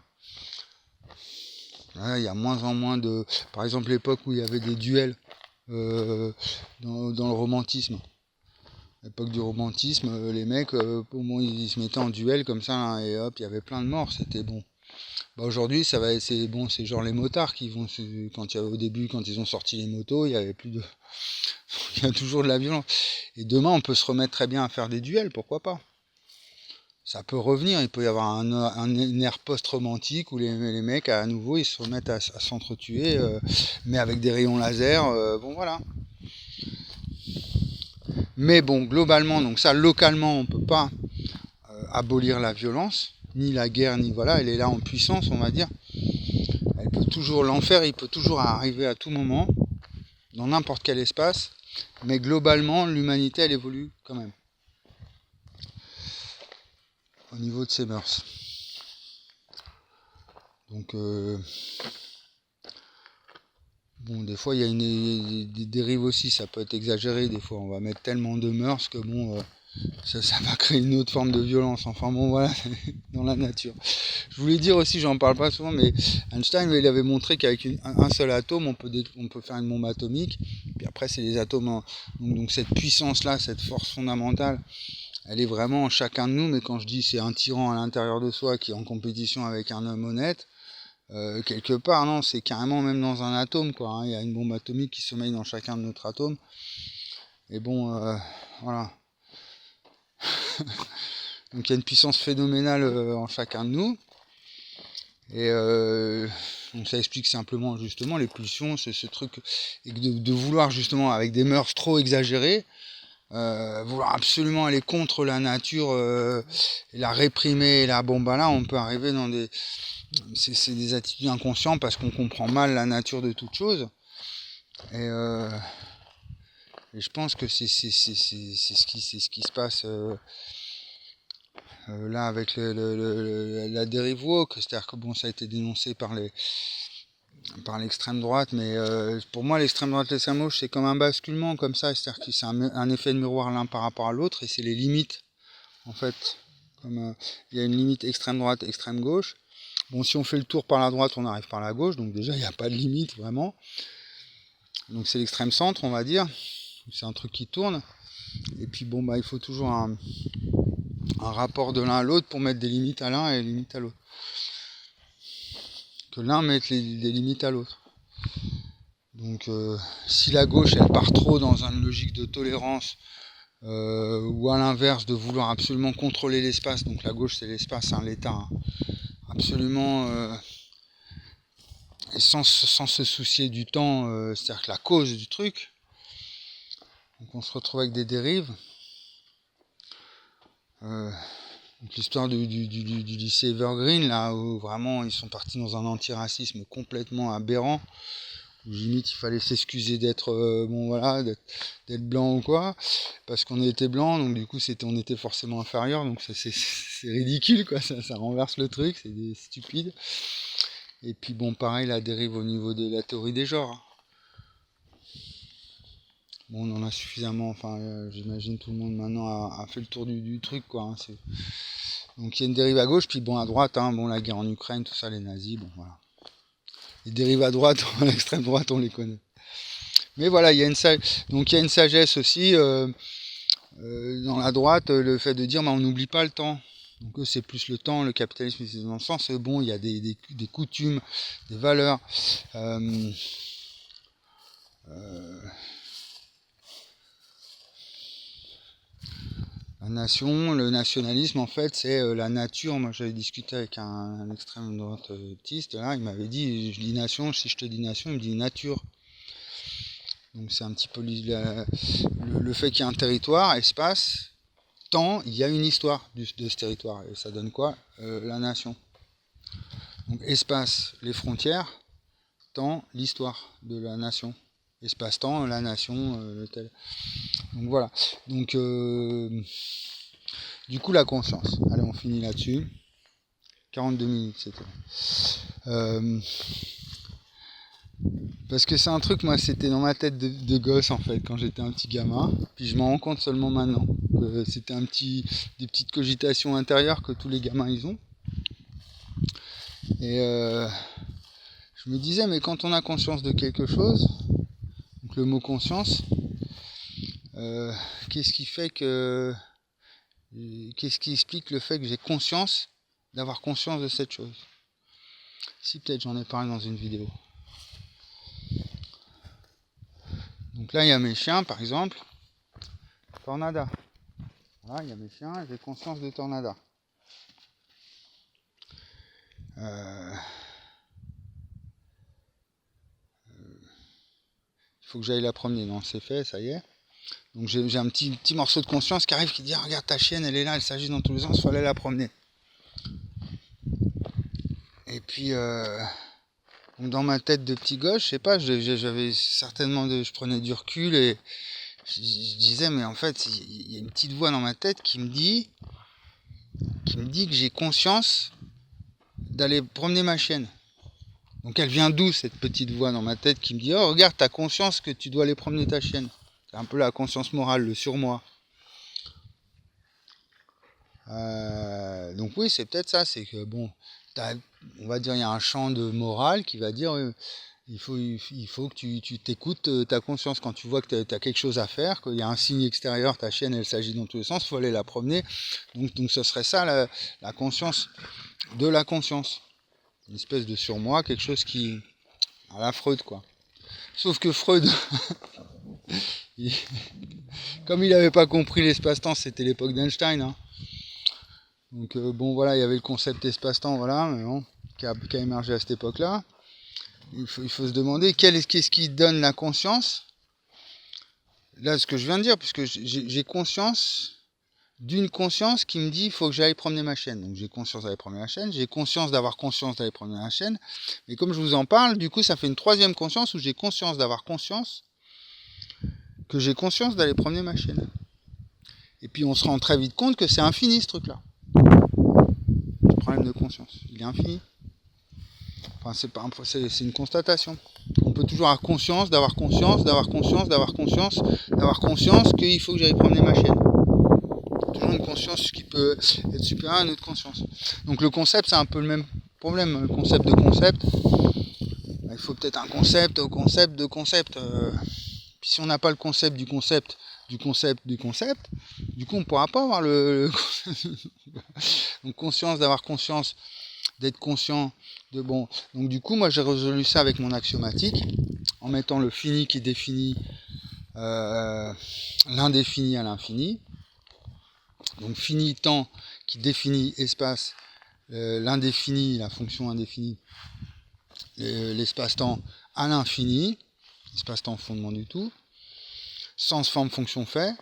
Il y a moins en moins de... Par exemple, l'époque où il y avait des duels dans le romantisme. L'époque du romantisme, les mecs, au moins ils se mettaient en duel comme ça, hein, et hop, il y avait plein de morts, c'était bon. Bah aujourd'hui, c'est bon, c'est genre les motards qui vont, au début, quand ils ont sorti les motos, il y avait plus de, il y a toujours de la violence. Et demain, on peut se remettre très bien à faire des duels, pourquoi pas. Ça peut revenir, il peut y avoir une ère post-romantique où les mecs, à nouveau, ils se remettent à s'entretuer, mais avec des rayons laser, bon voilà. Mais bon, globalement, donc ça, localement, on peut pas abolir la violence, ni la guerre, ni voilà, elle est là en puissance, on va dire. Elle peut toujours, l'enfer, il peut toujours arriver à tout moment, dans n'importe quel espace, mais globalement, l'humanité, elle évolue quand même. Au niveau de ses mœurs. Donc, bon, des fois, il y a des dérives aussi, ça peut être exagéré, des fois, on va mettre tellement de mœurs que bon... Ça va créer une autre forme de violence. Enfin bon, voilà, dans la nature. Je voulais dire aussi, j'en parle pas souvent, mais Einstein, il avait montré qu'avec un seul atome, on peut faire une bombe atomique. Puis après, c'est les atomes. Donc cette puissance-là, cette force fondamentale, elle est vraiment en chacun de nous. Mais quand je dis c'est un tyran à l'intérieur de soi qui est en compétition avec un homme honnête, quelque part, non, c'est carrément même dans un atome, quoi. Hein. Il y a une bombe atomique qui sommeille dans chacun de notre atome. Et bon, voilà. Donc il y a une puissance phénoménale en chacun de nous. Et donc ça explique simplement justement les pulsions, c'est ce truc et de vouloir justement avec des mœurs trop exagérées, vouloir absolument aller contre la nature et la réprimer. Et là, bon bah là on peut arriver dans c'est des attitudes inconscientes parce qu'on comprend mal la nature de toute chose. Et je pense que c'est ce qui se passe là avec la dérive woke. C'est-à-dire que bon, ça a été dénoncé par l'extrême droite, mais pour moi l'extrême droite et l'extrême gauche c'est comme un basculement comme ça, c'est-à-dire que c'est un effet de miroir l'un par rapport à l'autre, et c'est les limites en fait, comme il y a une limite extrême droite, extrême gauche. Bon, si on fait le tour par la droite, on arrive par la gauche, donc déjà il n'y a pas de limite vraiment. Donc c'est l'extrême centre, on va dire, c'est un truc qui tourne, et puis bon bah il faut toujours un rapport de l'un à l'autre pour mettre des limites à l'un et des limites à l'autre. Que l'un mette des limites à l'autre. Donc si la gauche elle part trop dans une logique de tolérance, ou à l'inverse de vouloir absolument contrôler l'espace, donc la gauche c'est l'espace, hein, l'État, hein, absolument, et sans se soucier du temps, c'est-à-dire que la cause du truc, donc on se retrouve avec des dérives. Donc l'histoire du lycée Evergreen, là où vraiment ils sont partis dans un antiracisme complètement aberrant, où limite il fallait s'excuser d'être d'être blanc ou quoi, parce qu'on était blanc, donc du coup on était forcément inférieur, donc c'est ridicule quoi, ça renverse le truc, c'est stupide. Et puis bon, pareil, la dérive au niveau de la théorie des genres. Bon, on en a suffisamment, j'imagine tout le monde maintenant a fait le tour du truc quoi, hein, donc il y a une dérive à gauche, puis bon à droite, hein, bon la guerre en Ukraine, tout ça, les nazis, bon voilà. Les dérives à droite, à l'extrême droite, on les connaît. Mais voilà, il y a une sagesse aussi dans la droite, le fait de dire on n'oublie pas le temps. Donc c'est plus le temps, le capitalisme, c'est dans le sens, bon, il y a des coutumes, des valeurs. La nation, le nationalisme, en fait, c'est la nature. Moi, j'avais discuté avec un extrême droitiste, là, il m'avait dit, je dis nation, si je te dis nation, il me dit nature. Donc c'est un petit peu le fait qu'il y a un territoire, espace, temps, il y a une histoire de ce territoire. Et ça donne quoi? La nation. Donc espace, les frontières, temps, l'histoire de la nation. Espace-temps, la nation, le tel. Donc voilà. Donc du coup la conscience. Allez, on finit là-dessus. 42 minutes c'était. Parce que c'est un truc, moi c'était dans ma tête de gosse en fait, quand j'étais un petit gamin. Puis je m'en rends compte seulement maintenant. C'était des petites cogitations intérieures que tous les gamins ils ont. Et je me disais, mais quand on a conscience de quelque chose, donc le mot conscience, qu'est-ce qui explique le fait que j'ai conscience d'avoir conscience de cette chose? Si, peut-être j'en ai parlé dans une vidéo. Donc là il y a mes chiens par exemple, Tornada. Voilà, il y a mes chiens, j'ai conscience de Tornada. Il faut que j'aille la promener, non c'est fait, ça y est. Donc j'ai un petit morceau de conscience qui arrive, qui dit regarde ta chienne, elle est là, elle s'agit dans tous les sens, il faut aller la promener. Et puis dans ma tête de petit gauche, je sais pas, j'avais certainement je prenais du recul et je disais mais en fait il y a une petite voix dans ma tête qui me dit que j'ai conscience d'aller promener ma chienne. Donc elle vient d'où cette petite voix dans ma tête qui me dit oh regarde, t'as conscience que tu dois aller promener ta chienne. C'est un peu la conscience morale, le surmoi. Donc oui, c'est peut-être ça, c'est que bon, on va dire il y a un champ de morale qui va dire il faut que tu t'écoutes ta conscience quand tu vois que tu as quelque chose à faire, qu'il y a un signe extérieur, ta chienne elle s'agit dans tous les sens, il faut aller la promener. Donc ce serait ça la conscience de la conscience. Une espèce de surmoi, quelque chose qui à la Freud quoi. Sauf que Freud comme il n'avait pas compris l'espace-temps, c'était l'époque d'Einstein, hein. Donc bon voilà, il y avait le concept espace-temps, voilà, mais bon, qui a émergé à cette époque-là. Il faut se demander qu'est-ce qui donne la conscience. Là, ce que je viens de dire, puisque j'ai conscience d'une conscience qui me dit il faut que j'aille promener ma chienne. Donc j'ai conscience d'aller promener ma chienne, j'ai conscience d'avoir conscience d'aller promener ma chienne. Mais comme je vous en parle, du coup, ça fait une troisième conscience où j'ai conscience d'avoir conscience que j'ai conscience d'aller promener ma chienne. Et puis on se rend très vite compte que c'est infini ce truc-là. Le problème de conscience, il est infini. Enfin, c'est une constatation. On peut toujours avoir conscience, d'avoir conscience qu'il faut que j'aille promener ma chienne. Toujours une conscience qui peut être supérieure à notre conscience. Donc le concept, c'est un peu le même problème. Le concept de concept, il faut peut-être un concept au concept de concept. Puis si on n'a pas le concept du concept, du concept, du concept, du coup on ne pourra pas avoir le donc conscience, d'avoir conscience, d'être conscient de bon. Donc du coup moi j'ai résolu ça avec mon axiomatique, en mettant le fini qui définit l'indéfini à l'infini. Donc fini temps qui définit espace, l'indéfini, la fonction indéfinie, l'espace-temps à l'infini, espace-temps fondement du tout, sens, forme, fonction, fait.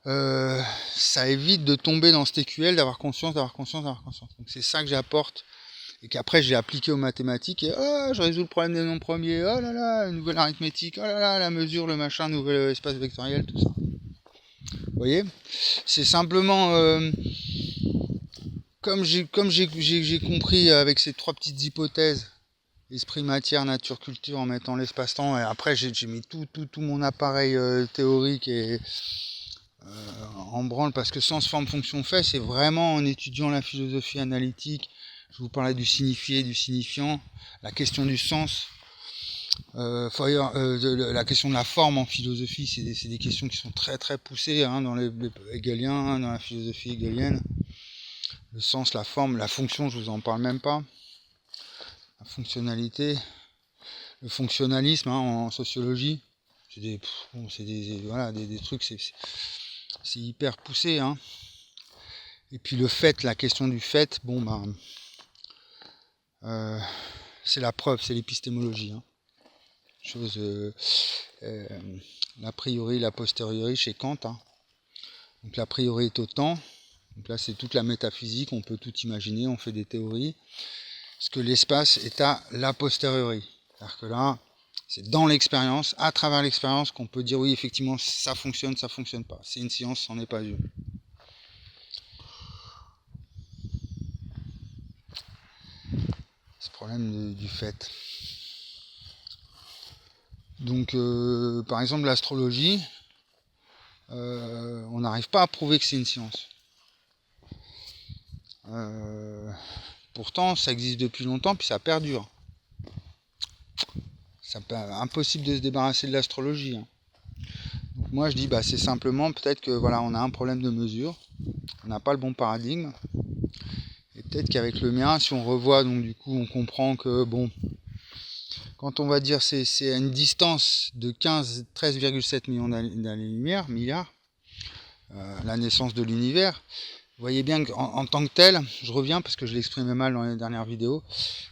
Ça évite de tomber dans ce TQL, d'avoir conscience. Donc c'est ça que j'apporte et qu'après j'ai appliqué aux mathématiques et je résous le problème des nombres premiers, oh là là, une nouvelle arithmétique, oh là là, la mesure, le machin, nouvel espace vectoriel, tout ça. Vous voyez, c'est simplement comme j'ai compris avec ces trois petites hypothèses, esprit, matière, nature, culture, en mettant l'espace-temps, et après j'ai mis tout mon appareil théorique et en branle, parce que sens, forme, fonction, fait, c'est vraiment en étudiant la philosophie analytique. Je vous parlais du signifié, du signifiant, la question du sens, la question de la forme en philosophie, c'est des questions qui sont très très poussées dans les hegeliens, dans la philosophie hegelienne. Le sens, la forme, la fonction, je vous en parle même pas. La fonctionnalité, le fonctionnalisme en sociologie, c'est des trucs, c'est hyper poussé. Et puis le fait, la question du fait, c'est la preuve, c'est l'épistémologie. Chose l'a priori, la posteriori chez Kant. Donc l'a priori est au temps. Donc là c'est toute la métaphysique, on peut tout imaginer, on fait des théories. Parce que l'espace est à la posteriori. C'est-à-dire que là, c'est dans l'expérience, à travers l'expérience, qu'on peut dire oui, effectivement, ça fonctionne pas. C'est une science, c'en est pas une. C'est le problème du fait. Donc, par exemple, l'astrologie, on n'arrive pas à prouver que c'est une science. Pourtant, ça existe depuis longtemps, puis ça perdure. C'est impossible de se débarrasser de l'astrologie. Donc moi, je dis, c'est simplement peut-être que on a un problème de mesure, on n'a pas le bon paradigme, et peut-être qu'avec le mien, si on revoit, donc du coup, on comprend que quand on va dire c'est à une distance de 13,7 millions d'années-lumière, milliards, la naissance de l'univers. Vous voyez bien qu'en tant que tel, je reviens parce que je l'exprimais mal dans les dernières vidéos,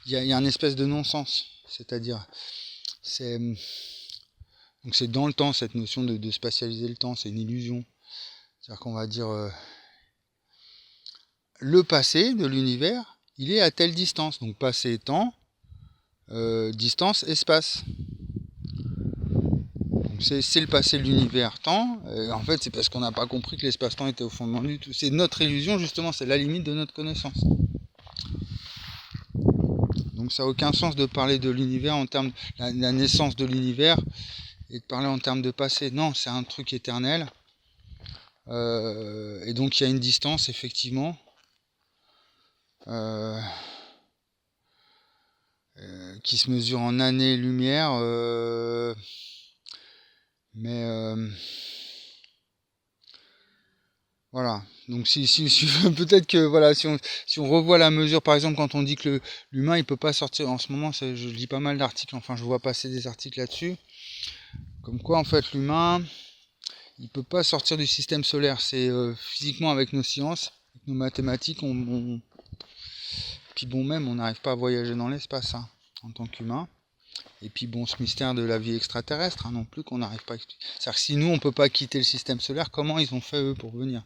il y a une espèce de non-sens. C'est-à-dire, c'est dans le temps, cette notion de spatialiser le temps, c'est une illusion. C'est-à-dire qu'on va dire le passé de l'univers, il est à telle distance. Donc passé temps, distance, espace. C'est le passé de l'univers, temps. En fait, c'est parce qu'on n'a pas compris que l'espace-temps était au fondement du tout. C'est notre illusion, justement, c'est la limite de notre connaissance. Donc ça n'a aucun sens de parler de l'univers en termes de la naissance de l'univers et de parler en termes de passé. Non, c'est un truc éternel. Et donc il y a une distance, effectivement. Qui se mesure en années-lumière. Voilà, donc si peut-être que si on revoit la mesure, par exemple quand on dit que l'humain il peut pas sortir en ce moment, je lis pas mal d'articles, enfin je vois passer des articles là-dessus, comme quoi en fait l'humain il peut pas sortir du système solaire, c'est physiquement avec nos sciences, avec nos mathématiques, puis même on n'arrive pas à voyager dans l'espace en tant qu'humain. Et puis ce mystère de la vie extraterrestre non plus qu'on n'arrive pas à expliquer. C'est-à-dire que si nous on peut pas quitter le système solaire, comment ils ont fait eux pour venir?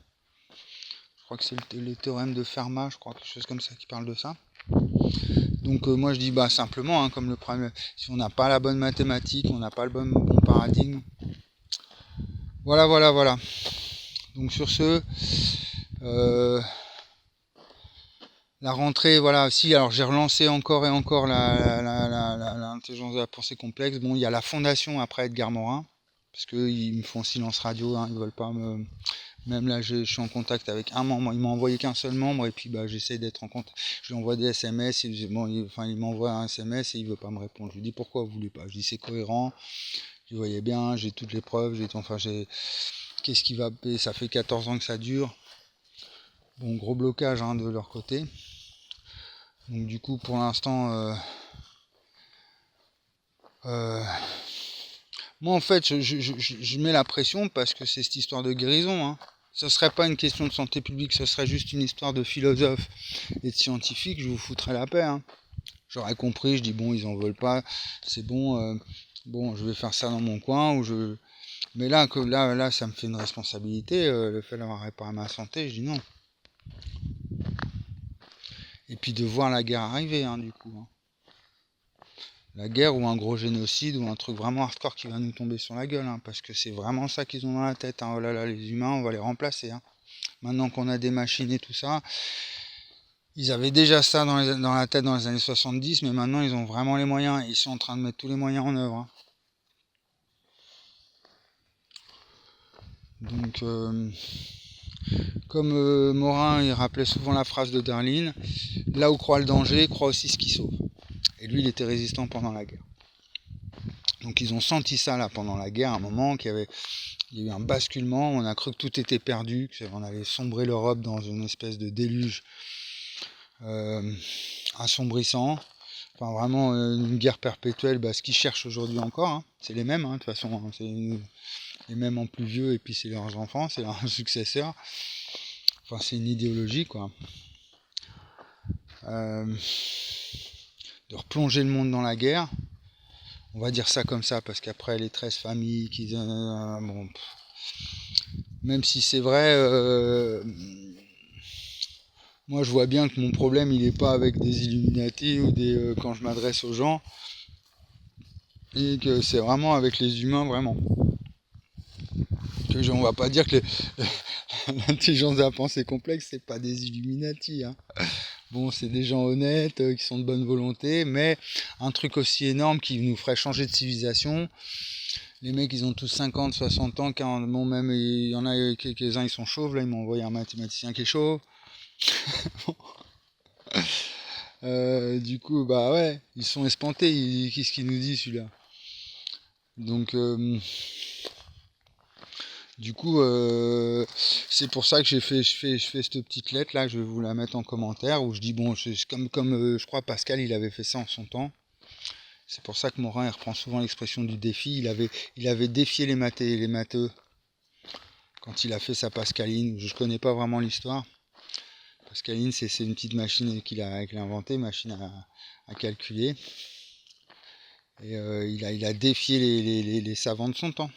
Je crois que c'est le théorème de Fermat, je crois, quelque chose comme ça qui parle de ça. Donc moi je dis bah simplement, hein, comme le problème, si on n'a pas la bonne mathématique, on n'a pas le bon paradigme. Voilà. Donc sur ce, la rentrée, voilà, si, alors j'ai relancé encore et encore l'intelligence de la pensée complexe. Bon, il y a la fondation après Edgar Morin, parce qu'ils me font silence radio, hein, ils veulent pas me... Même là, je suis en contact avec un membre, il m'a envoyé qu'un seul membre, et puis bah, j'essaie d'être en contact. Je lui envoie des SMS, il m'envoie un SMS et il veut pas me répondre. Je lui dis pourquoi vous voulez pas. Je lui dis c'est cohérent, vous voyez bien, j'ai toutes les preuves, qu'est-ce qui va... Ça fait 14 ans que ça dure. Bon, gros blocage hein, de leur côté. Donc du coup, pour l'instant, moi en fait, je mets la pression parce que c'est cette histoire de guérison. Hein. Ce serait pas une question de santé publique, ce serait juste une histoire de philosophe et de scientifique, je vous foutrais la paix. Hein. J'aurais compris, je dis bon, ils en veulent pas, c'est bon, bon, je vais faire ça dans mon coin, mais là, ça me fait une responsabilité, le fait d'avoir réparé ma santé, je dis non. Et puis de voir la guerre arriver, hein, du coup. Hein. La guerre ou un gros génocide ou un truc vraiment hardcore qui va nous tomber sur la gueule, hein, parce que c'est vraiment ça qu'ils ont dans la tête. Hein. Oh là là, les humains, on va les remplacer. Hein. Maintenant qu'on a des machines et tout ça, ils avaient déjà ça dans la tête dans les années 70, mais maintenant ils ont vraiment les moyens. Ils sont en train de mettre tous les moyens en œuvre. Hein. Donc, comme Morin, il rappelait souvent la phrase de Darwin, là où croit le danger, croit aussi ce qui sauve. Et lui, il était résistant pendant la guerre. Donc ils ont senti ça là pendant la guerre, à un moment il y a eu un basculement, on a cru que tout était perdu, qu'on allait sombrer l'Europe dans une espèce de déluge assombrissant. Enfin vraiment une guerre perpétuelle, ce qu'ils cherchent aujourd'hui encore, hein. C'est les mêmes, hein, de toute façon, hein. C'est les mêmes en plus vieux et puis c'est leurs enfants, c'est leurs successeurs. Enfin c'est une idéologie quoi. De replonger le monde dans la guerre. On va dire ça comme ça, parce qu'après les 13 familles, bon, même si c'est vrai, moi je vois bien que mon problème il n'est pas avec des Illuminati ou quand je m'adresse aux gens, et que c'est vraiment avec les humains vraiment. On va pas dire que l'intelligence de la pensée complexe c'est pas des Illuminati. Hein. Bon, c'est des gens honnêtes, qui sont de bonne volonté, mais un truc aussi énorme qui nous ferait changer de civilisation. Les mecs, ils ont tous 50, 60 ans, 40, bon, même, il y en a quelques-uns, ils sont chauves, là, ils m'ont envoyé un mathématicien qui est chauve. Du coup, bah ouais, ils sont espantés, qu'est-ce qu'il nous dit, celui-là? Donc, du coup, c'est pour ça que je fais cette petite lettre, là, je vais vous la mettre en commentaire, où je dis, bon, comme je crois Pascal, il avait fait ça en son temps. C'est pour ça que Morin il reprend souvent l'expression du défi. Il avait défié les matheux quand il a fait sa Pascaline. Je ne connais pas vraiment l'histoire. Pascaline, c'est une petite machine qu'il a inventée, machine à calculer. Et il a défié les savants de son temps.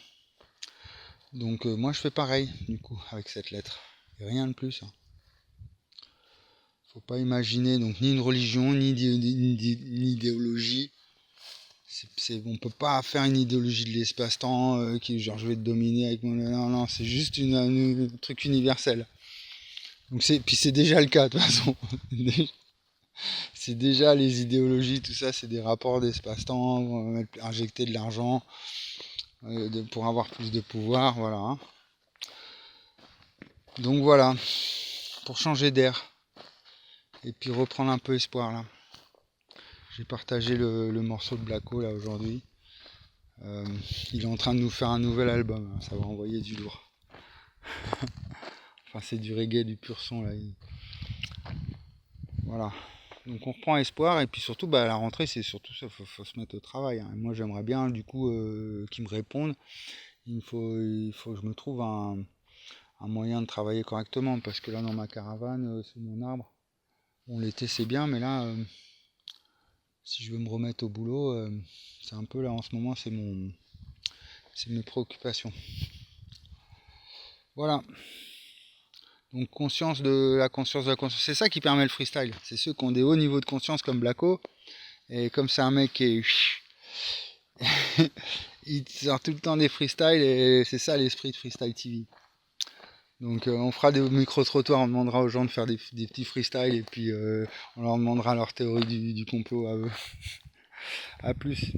Donc moi je fais pareil, du coup, avec cette lettre. Et rien de plus. Hein. Faut pas imaginer donc ni une religion, ni une idéologie. On peut pas faire une idéologie de l'espace-temps qui genre je vais te dominer avec mon... Non, c'est juste un truc universel. Donc puis c'est déjà le cas de toute façon. C'est déjà les idéologies, tout ça, c'est des rapports d'espace-temps, on va injecter de l'argent pour avoir plus de pouvoir, voilà. Hein. Donc voilà, pour changer d'air et puis reprendre un peu espoir là. J'ai partagé le morceau de Blacko là aujourd'hui. Il est en train de nous faire un nouvel album, hein, ça va envoyer du lourd. Enfin c'est du reggae, du pur son là. Voilà. Donc on reprend espoir et puis surtout à la rentrée c'est surtout ça, faut se mettre au travail. Hein. Moi j'aimerais bien du coup qu'ils me répondent. Il faut que je me trouve un moyen de travailler correctement parce que là dans ma caravane, sous mon arbre, bon l'été c'est bien mais là si je veux me remettre au boulot, c'est un peu là en ce moment c'est mes préoccupations. Voilà. Donc conscience de la conscience de la conscience. C'est ça qui permet le freestyle. C'est ceux qui ont des hauts niveaux de conscience comme Blacko. Et comme c'est un mec qui est... il sort tout le temps des freestyles et c'est ça l'esprit de Freestyle TV. Donc on fera des micro-trottoirs, on demandera aux gens de faire des petits freestyles et puis on leur demandera leur théorie du complot à eux. A plus.